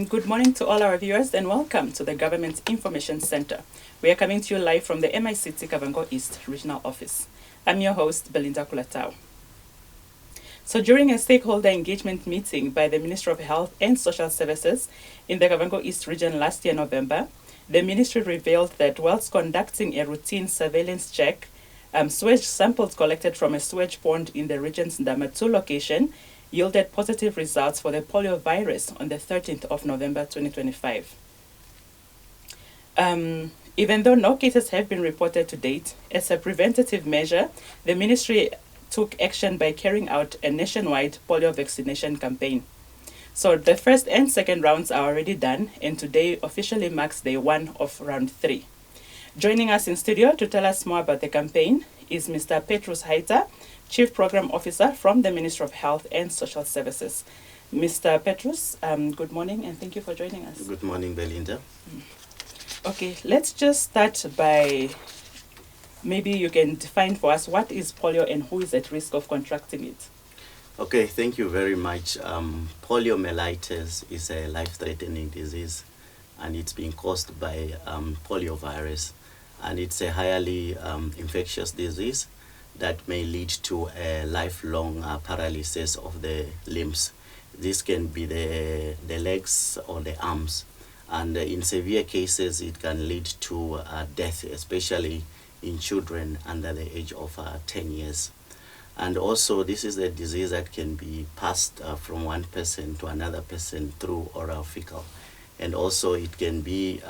Good morning to all our viewers and welcome to the Government Information Center. We are coming to you live from the MICT-Kavango East Regional Office. I'm your host, Belinda Kulatau. So during a stakeholder engagement meeting by the Ministry of Health and Social Services in the Kavango East region last year, November, the ministry revealed that whilst conducting a routine surveillance check, sewage samples collected from a sewage pond in the region's Ndamatu location yielded positive results for the polio virus on the 13th of November 2025. Even though no cases have been reported to date, as a preventative measure, the ministry took action by carrying out a nationwide polio vaccination campaign. So the first and second rounds are already done, and today officially marks day one of round 3. Joining us in studio to tell us more about the campaign is Mr. Petrus Haita, Chief Program Officer from the Ministry of Health and Social Services. Mr. Petrus, good morning and thank you for joining us. Good morning, Belinda. Okay, let's just start by, maybe you can define for us what is polio and who is at risk of contracting it. Okay, thank you very much. Poliomyelitis is a life-threatening disease, and it's being caused by polio virus, and it's a highly infectious disease that may lead to a lifelong paralysis of the limbs. This can be the legs or the arms, and in severe cases it can lead to death, especially in children under the age of 10 years. And also this is a disease that can be passed from one person to another person through oral fecal. And also it can be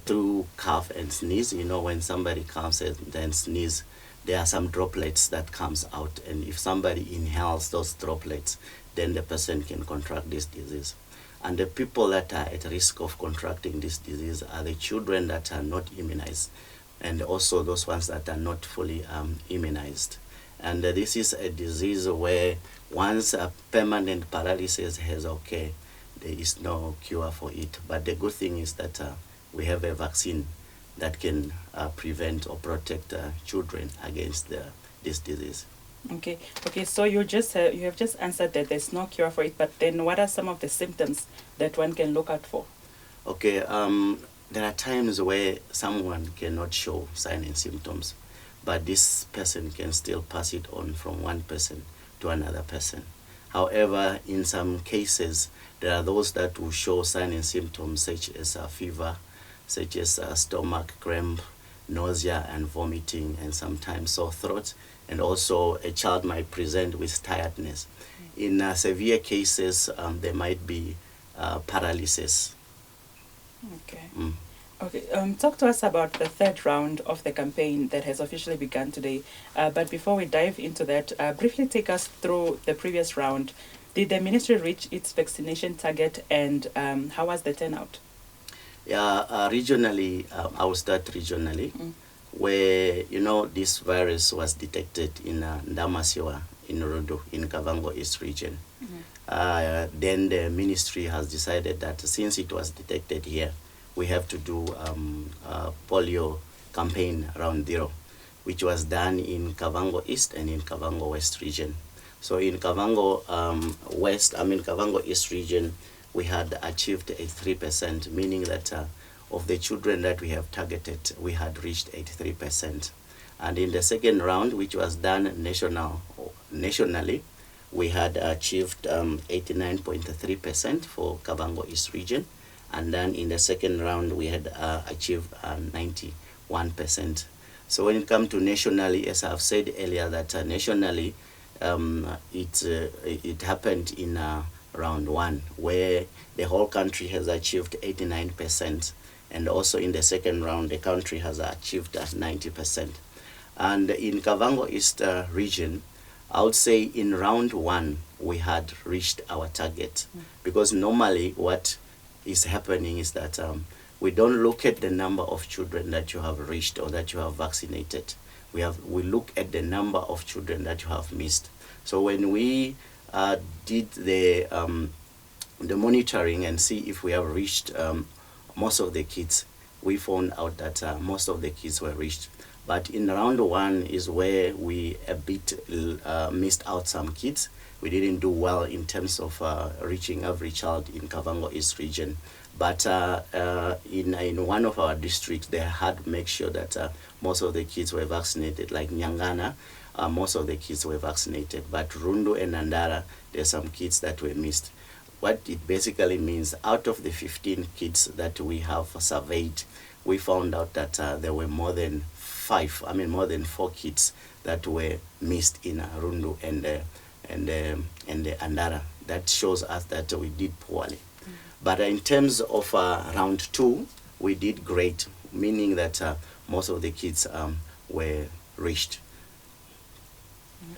through cough and sneeze. You know, when somebody coughs and then sneeze, there are some droplets that comes out, and if somebody inhales those droplets, then the person can contract this disease. And the people that are at risk of contracting this disease are the children that are not immunized, and also those ones that are not fully immunized. And this is a disease where once a permanent paralysis has occurred, there is no cure for it. But the good thing is that we have a vaccine that can prevent or protect children against this disease. Okay. So you have just answered that there's no cure for it, but then what are some of the symptoms that one can look out for? Okay. There are times where someone cannot show signs and symptoms, but this person can still pass it on from one person to another person. However, in some cases, there are those that will show signs and symptoms such as fever, such as stomach cramp, nausea and vomiting, and sometimes sore throat. And also a child might present with tiredness. In severe cases, there might be paralysis. Okay. Okay. Talk to us about the third round of the campaign that has officially begun today. But before we dive into that, briefly take us through the previous round. Did the ministry reach its vaccination target, and how was the turnout? Yeah, regionally, I will start regionally, where, you know, this virus was detected in Ndamasiwa, in Rudu, in Kavango East region. Then the ministry has decided that since it was detected here, we have to do a polio campaign round 0, which was done in Kavango East and in Kavango West region. So in Kavango Kavango East region, we had achieved 83%, meaning that of the children that we have targeted, we had reached 83%. And in the second round, which was done nationally, we had achieved 89.3% for Kavango East region. And then in the second round, we had achieved 91%. So when it comes to nationally, as I've said earlier, that nationally, it happened in round 1, where the whole country has achieved 89%. And also in the second round, the country has achieved 90%. And in Kavango East region, I would say in round 1, we had reached our target. Because normally what is happening is that we don't look at the number of children that you have reached or that you have vaccinated. We look at the number of children that you have missed. So when we did the monitoring and see if we have reached most of the kids, we found out that most of the kids were reached. But in round one is where we a bit missed out some kids. We didn't do well in terms of reaching every child in Kavango East region. But in one of our districts, they had to make sure that most of the kids were vaccinated, like Nyangana. Most of the kids were vaccinated. But Rundu and Nandara, there's some kids that were missed. What it basically means, out of the 15 kids that we have surveyed, we found out that there were more than 4 kids that were missed in Rundu and Andara. That shows us that we did poorly. But in terms of round 2, we did great, meaning that most of the kids were reached.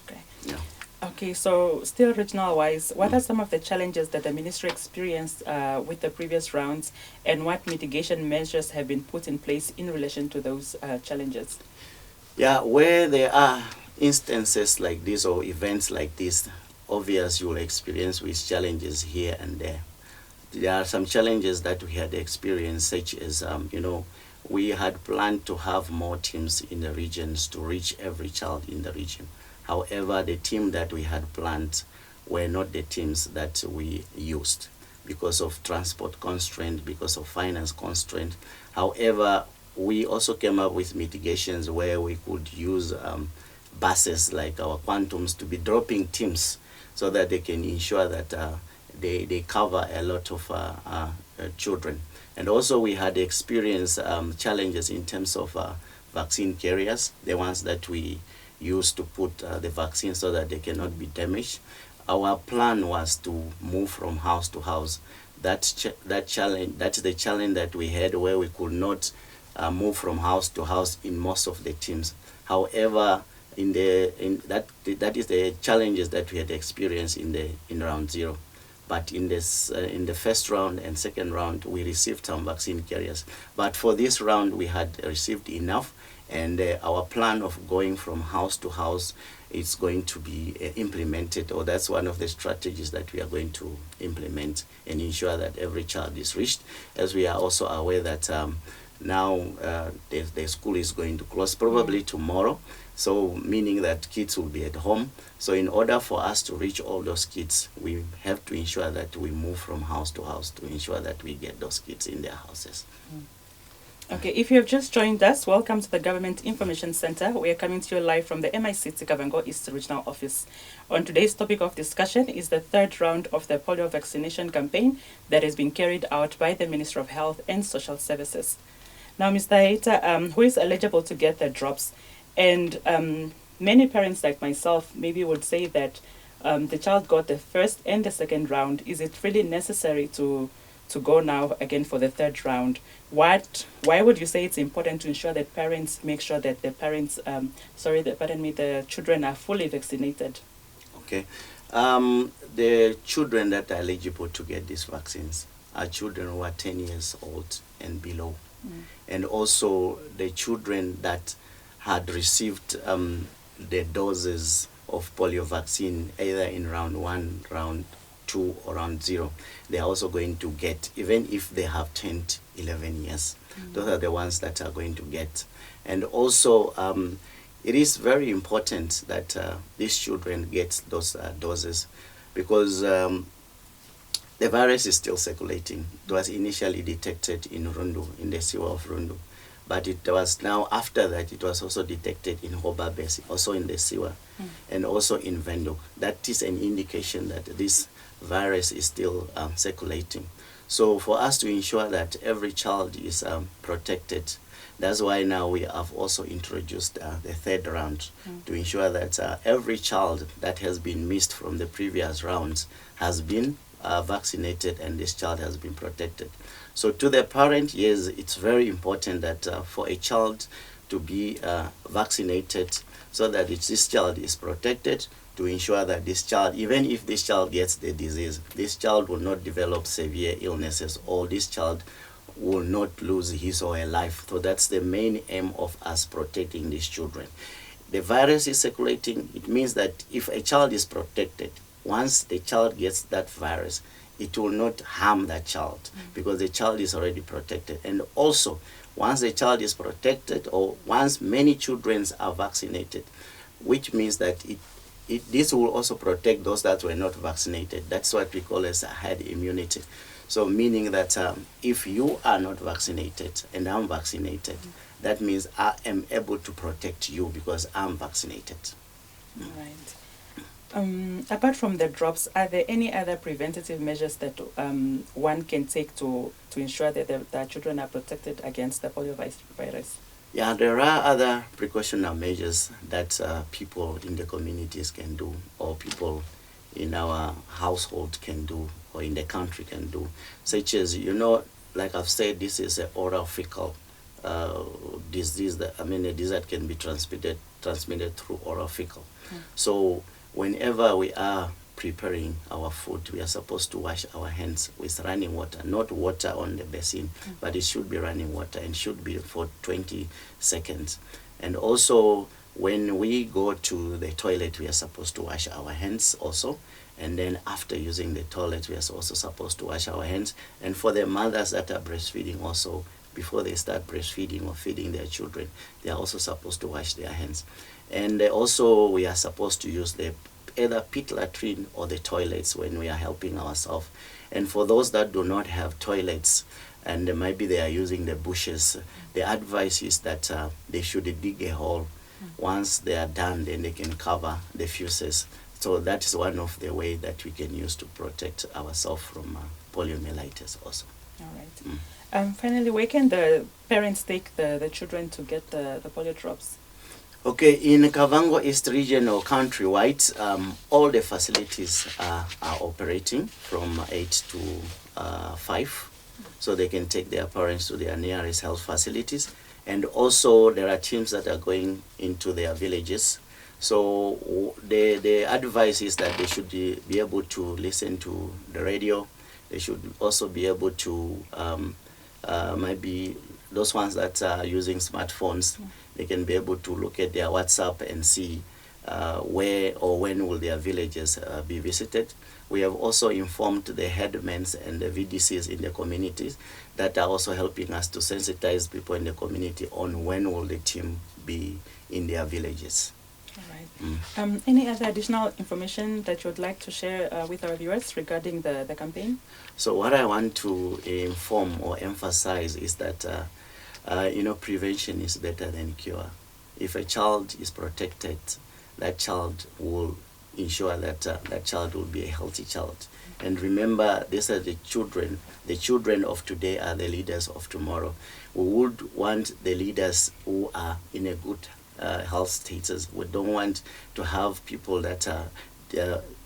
Okay. Yeah. Okay, so still regional-wise, what are some of the challenges that the ministry experienced with the previous rounds, and what mitigation measures have been put in place in relation to those challenges? Yeah, where there are instances like this or events like this, obvious you will experience with challenges here and there. There are some challenges that we had experienced, such as, we had planned to have more teams in the regions to reach every child in the region. However, the team that we had planned were not the teams that we used because of transport constraint, because of finance constraint. However, we also came up with mitigations where we could use buses like our quantums to be dropping teams so that they can ensure that they cover a lot of children. And also we had experienced challenges in terms of vaccine carriers, the ones that we used to put the vaccine so that they cannot be damaged. Our plan was to move from house to house. That's the challenge that we had, where we could not move from house to house in most of the teams. However, that is the challenges that we had experienced in round 0. But in the first round and second round, we received some vaccine carriers. But for this round, we had received enough, and our plan of going from house to house is going to be implemented, or that's one of the strategies that we are going to implement and ensure that every child is reached, as we are also aware that now the school is going to close probably tomorrow, so meaning that kids will be at home. So in order for us to reach all those kids, we have to ensure that we move from house to house to ensure that we get those kids in their houses. Okay, if you have just joined us, welcome to the Government Information Center. We are coming to you live from the MICT-Kavango East Regional Office. On today's topic of discussion is the third round of the polio vaccination campaign that is being carried out by the Ministry of Health and Social Services. Now, Mr. Hater, who is eligible to get the drops? And many parents like myself maybe would say that the child got the first and the second round. Is it really necessary to go now again for the third round? Why would you say it's important to ensure that parents make sure that the children are fully vaccinated? Okay. The children that are eligible to get these vaccines are children who are 10 years old and below. And also the children that had received the doses of polio vaccine either in round 1, round 2, or round 0, they are also going to get, even if they have turned 11 years. Those are the ones that are going to get. And also, it is very important that these children get those doses, because the virus is still circulating. It was initially detected in Rundu, in the Siwa of Rundu. But it was now, after that, it was also detected in Hobabesi, also in the Siwa, and also in Venduk. That is an indication that this virus is still circulating. So for us to ensure that every child is protected, that's why now we have also introduced the third round to ensure that every child that has been missed from the previous rounds has been vaccinated, and this child has been protected. So to the parent, yes, it's very important that for a child to be vaccinated so that this child is protected, to ensure that this child, even if this child gets the disease, this child will not develop severe illnesses, or this child will not lose his or her life. So that's the main aim of us protecting these children. The virus is circulating. It means that if a child is protected, once the child gets that virus, it will not harm that child because the child is already protected. And also, once the child is protected, or once many children are vaccinated, which means that this will also protect those that were not vaccinated. That's what we call as a herd immunity. So meaning that if you are not vaccinated and I'm vaccinated, that means I am able to protect you because I'm vaccinated. Right. Apart from the drops, are there any other preventative measures that one can take to ensure that the children are protected against the polio virus? Yeah, there are other precautionary measures that people in the communities can do, or people in our household can do, or in the country can do, such as, like I've said, this is an oral fecal disease. A disease that can be transmitted through oral fecal. So whenever we are preparing our food, we are supposed to wash our hands with running water, not water on the basin, but it should be running water and should be for 20 seconds. And also, when we go to the toilet, we are supposed to wash our hands also. And then after using the toilet, we are also supposed to wash our hands. And for the mothers that are breastfeeding also, before they start breastfeeding or feeding their children, they are also supposed to wash their hands. And also, we are supposed to use either pit latrine or the toilets when we are helping ourselves. And for those that do not have toilets, and maybe they are using the bushes, the advice is that they should dig a hole. Once they are done, then they can cover the fusses. So that is one of the ways that we can use to protect ourselves from poliomyelitis also. All right. Finally, where can the parents take the children to get the polio drops? Okay, in Kavango East region or countrywide, all the facilities are operating from 8 to 5. So they can take their parents to their nearest health facilities. And also there are teams that are going into their villages. So the advice is that they should be able to listen to the radio. They should also be able to, maybe those ones that are using smartphones, they can be able to look at their WhatsApp and see where or when will their villages be visited. We have also informed the headmen and the VDCs in the communities that are also helping us to sensitize people in the community on when will the team be in their villages. All right. Any other additional information that you would like to share with our viewers regarding the campaign? So what I want to inform or emphasize is that prevention is better than cure. If a child is protected, that child will ensure that that child will be a healthy child. And remember, these are the children. The children of today are the leaders of tomorrow. We would want the leaders who are in a good health status. We don't want to have people that are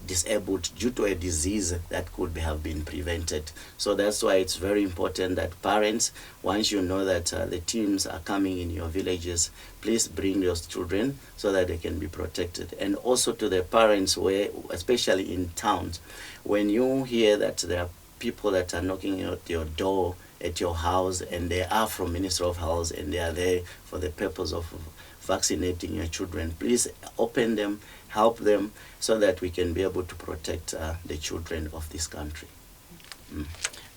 disabled due to a disease that could have been prevented. So that's why it's very important that parents, once you know that the teams are coming in your villages, please bring your children so that they can be protected. And also to the parents, where, especially in towns, when you hear that there are people that are knocking at your door at your house and they are from Ministry of Health and they are there for the purpose of vaccinating your children, please open them, help them, so that we can be able to protect the children of this country.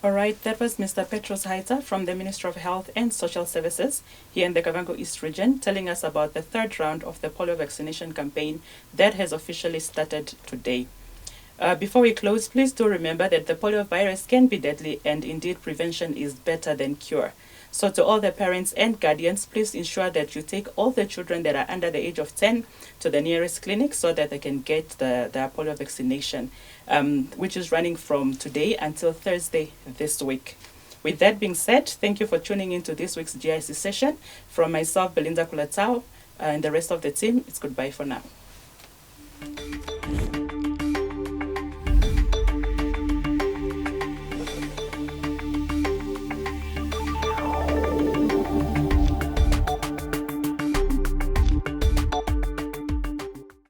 All right, that was Mr. Petros Haita from the Ministry of Health and Social Services here in the Kavango East region, telling us about the third round of the polio vaccination campaign that has officially started today. Before we close, please do remember that the polio virus can be deadly, and indeed prevention is better than cure. So to all the parents and guardians, please ensure that you take all the children that are under the age of 10 to the nearest clinic so that they can get the polio vaccination, which is running from today until Thursday this week. With that being said, thank you for tuning into this week's GIC session. From myself, Belinda Kulatao, and the rest of the team, it's goodbye for now.